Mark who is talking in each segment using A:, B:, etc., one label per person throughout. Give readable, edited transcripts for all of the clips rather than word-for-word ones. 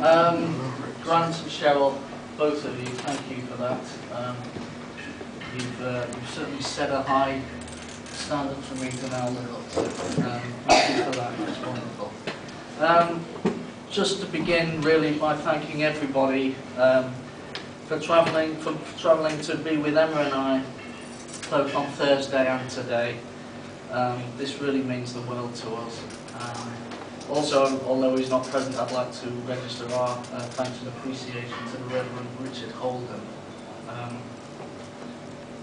A: Grant and Cheryl, both of you, thank you for that. You've certainly set a high standard for me to now live up to. Thank you for that, that's wonderful. Just to begin really by thanking everybody for travelling to be with Emma and I, both on Thursday and today. This really means the world to us. Also, although he's not present, I'd like to register our thanks and appreciation to the Reverend Richard Holden,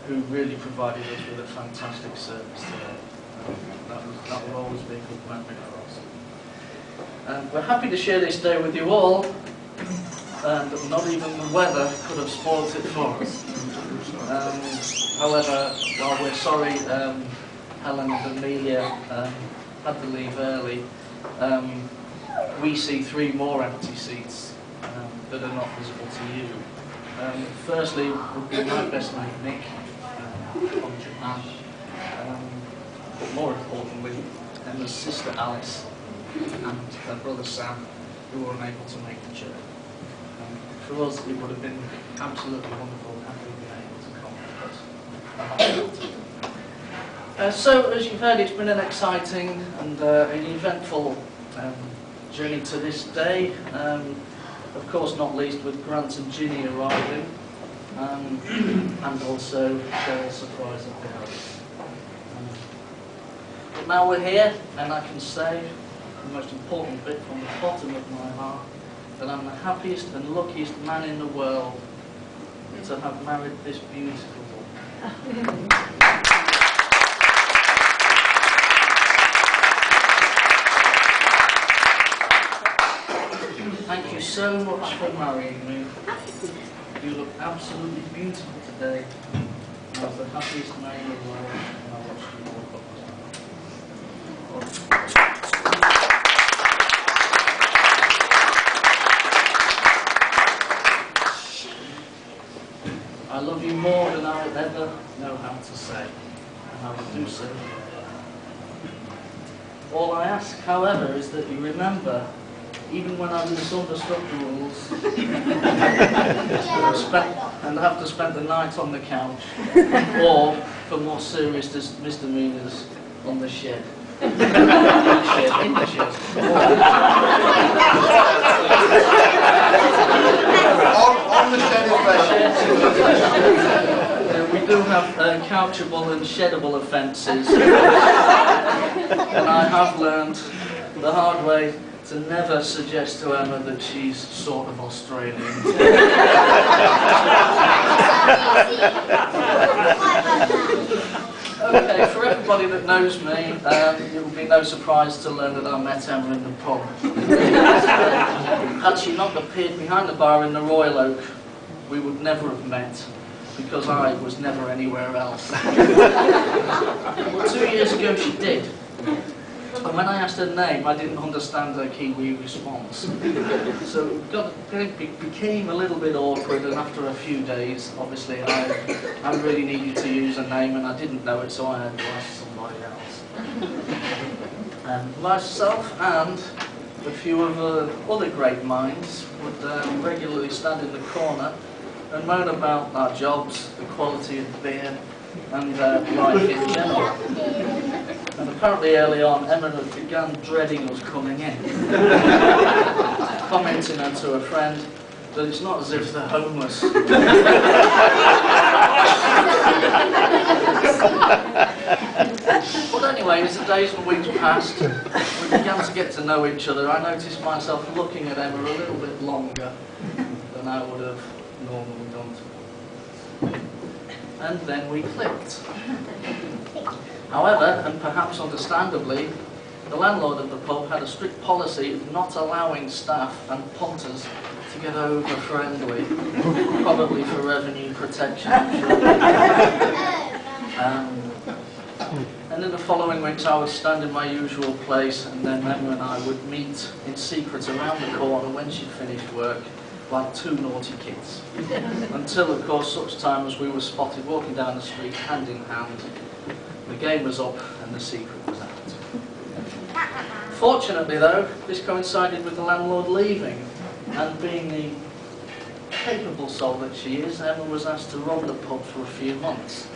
A: who really provided us with a fantastic service today. That will always be a good memory for us. We're happy to share this day with you all, and not even the weather could have spoiled it for us. However, while we're sorry Helen and Amelia had to leave early, we see 3 more empty seats that are not visible to you. Firstly would be my best mate Nick from Japan, but more importantly Emma's sister Alice and her brother Sam, who were unable to make the trip. For us it would have been absolutely wonderful had we been able to come with us. So as you've heard, it's been an exciting and an eventful journey to this day, of course not least with Grant and Ginny arriving, and also Cheryl's surprise at the house. But now we're here, and I can say the most important bit from the bottom of my heart, that I'm the happiest and luckiest man in the world to have married this beautiful woman. Thank you so much for marrying me. You look absolutely beautiful today. I was the happiest man in the world when I watched you walk up. I love you more than I will ever know how to say, and I will do so. All I ask, however, is that you remember, even when I've misunderstood the rules and have to spend the night on the couch, or for more serious misdemeanors, on the shed. In the shed.
B: On the shed
A: we do have couchable and sheddable offences, and I have learned the hard way to never suggest to Emma that she's sort of Australian. Okay, for everybody that knows me, it will be no surprise to learn that I met Emma in the pub. Had she not appeared behind the bar in the Royal Oak, we would never have met, because I was never anywhere else. Well, 2 years ago she did. And when I asked her name, I didn't understand her Kiwi response. So it became a little bit awkward, and after a few days, obviously, I really needed to use a name, and I didn't know it, so I had to ask somebody else. Myself and a few of other great minds would regularly stand in the corner and moan about our jobs, the quality of beer, and life in general. And apparently early on, Emma had begun dreading us coming in, commenting to a friend that it's not as if they're homeless. But anyway, as the days and weeks passed, we began to get to know each other. I noticed myself looking at Emma a little bit longer than I would have normally done to her. And then we clicked. However, and perhaps understandably, the landlord of the pub had a strict policy of not allowing staff and punters to get over friendly, probably for revenue protection. And in the following weeks I would stand in my usual place, and then Emma and I would meet in secret around the corner when she'd finished work, like 2 naughty kids. Until, of course, such time as we were spotted walking down the street hand in hand. The game was up and the secret was out. Fortunately though, this coincided with the landlord leaving, And being the capable soul that she is, Emma was asked to run the pub for a few months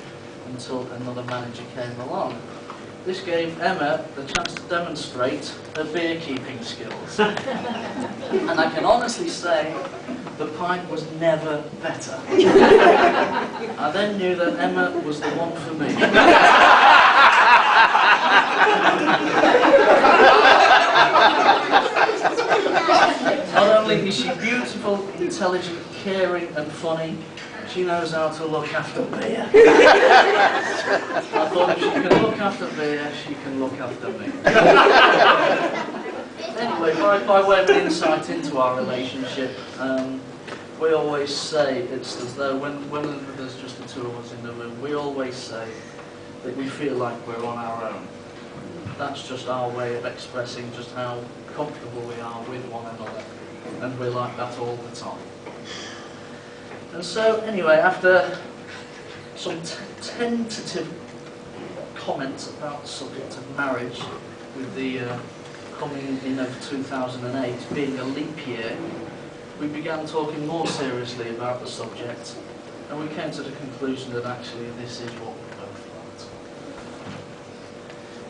A: until another manager came along. This gave Emma the chance to demonstrate her beer keeping skills. And I can honestly say the pint was never better. I then knew that Emma was the one for me. Not only is she beautiful, intelligent, caring and funny, she knows how to look after beer. I thought if she can look after beer, she can look after me. Anyway, by way of insight into our relationship, we always say, it's as though when there's just the two of us in the room, we always say that we feel like we're on our own. That's just our way of expressing just how comfortable we are with one another, and we're like that all the time. And so, anyway, after some tentative comments about the subject of marriage, with the coming in of 2008 being a leap year, we began talking more seriously about the subject, and we came to the conclusion that actually this is what we both want.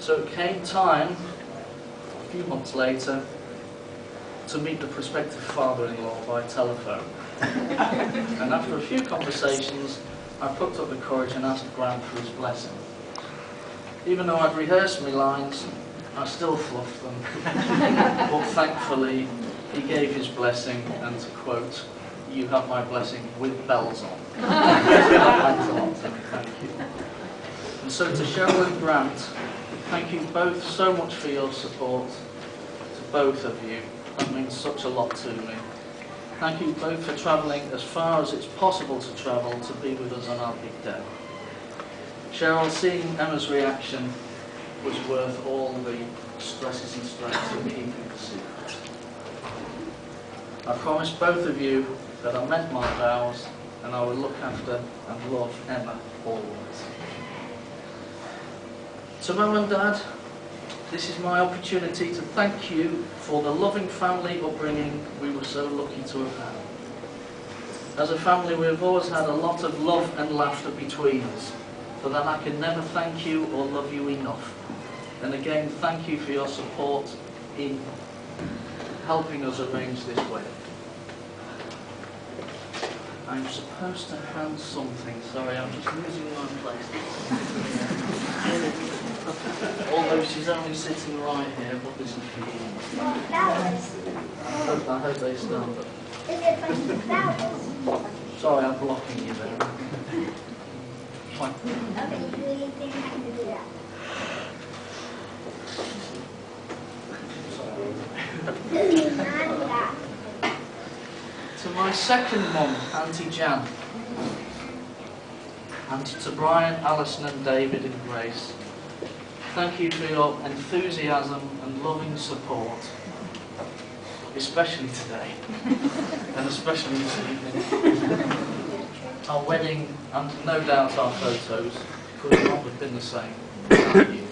A: So it came time, a few months later, to meet the prospective father-in-law by telephone. And after a few conversations, I plucked up the courage and asked Graham for his blessing. Even though I'd rehearsed my lines, I still fluffed them. But thankfully, he gave his blessing, and to quote, "You have my blessing with bells on." That meant a lot to me, thank you. And so to Cheryl and Grant, thank you both so much for your support, to both of you. That means such a lot to me. Thank you both for travelling as far as it's possible to travel to be with us on our big day. Cheryl, seeing Emma's reaction was worth all the stresses and strains of keeping the secret. I promise both of you that I meant my vows, and I will look after and love Emma always. To Mum and Dad, this is my opportunity to thank you for the loving family upbringing we were so lucky to have had. As a family, we have always had a lot of love and laughter between us. For that, I can never thank you or love you enough. And again, thank you for your support in helping us arrange this wedding. I'm supposed to hand something. Sorry, I'm just losing my place. Although she's only sitting right here, but this is for you. I hope they stand up. Sorry, I'm blocking you there. Fine. To my second mum, Auntie Jan, and to Brian, Alison and David and Grace, thank you for your enthusiasm and loving support, especially today, and especially this evening. Our wedding, and no doubt our photos, could not have been the same without you.